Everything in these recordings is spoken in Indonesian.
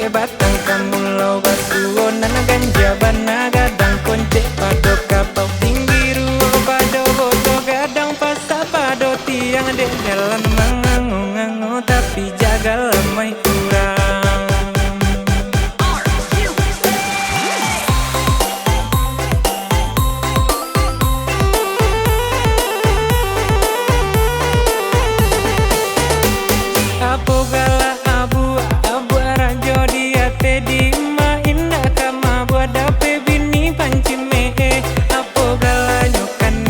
tingke batang kamulau basuonan ganja bana gadang konce pado kapau tinggi ruo pado boto gadang pasa pado tiang de jalan mangango tapi jaga lamai kurang. Apo gala abu abu rajo dia di ma indah kama buat dape bini panci mee. Apo gala nyokan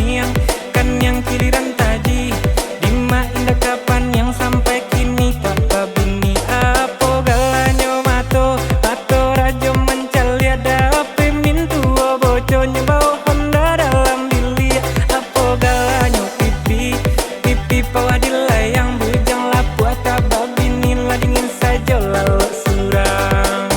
yang kiliran tadi di ma indah kapan yang sampai kini papa bini. Apo gala nyomato ato rajo mencalia dape mintu boco nyebau honda dalam bilia. Apo gala nyo pipi pawadilai yang bujang lapu ataba bini lah dingin saja lalu surang.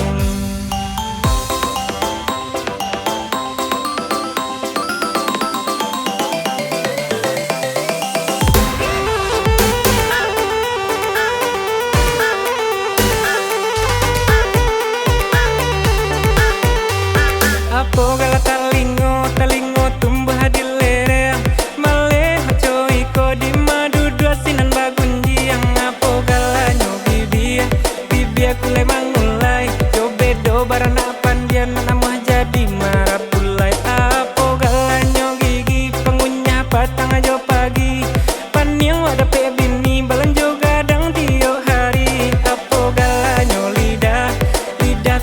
Apo gala talingo tumbuh di lereng maleh hocoi ko di madu dua sinan bagunji yang. Apo gala nyo bibi aku le mangulai cobe do barana pandian namah jadi marapulai. Apo gala nyo gigi pengunyah patang ajo pagi paniang wadah pe bini balanjo gadang tiap hari. Apo gala nyo lidah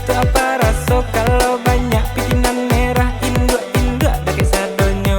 tu apa raso kalau banyak picinan merah induk dake sadonyo.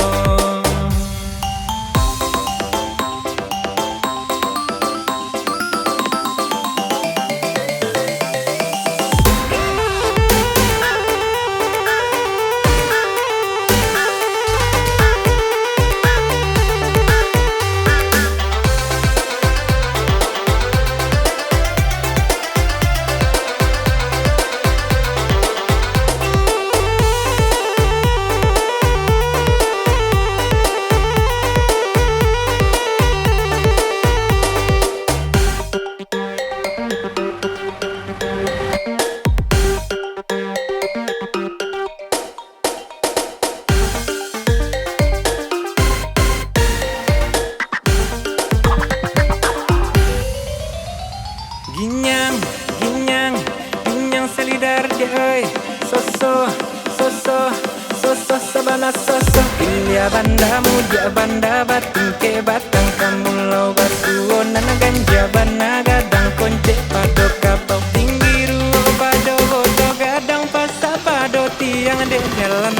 Ginyang selidar deh soso sabana soso India banda muda banda batung ke batang kamulau basuonan ganja bana gadang konce pado kapau tinggi ruo pado bodo gadang pasa pado tiang de jalan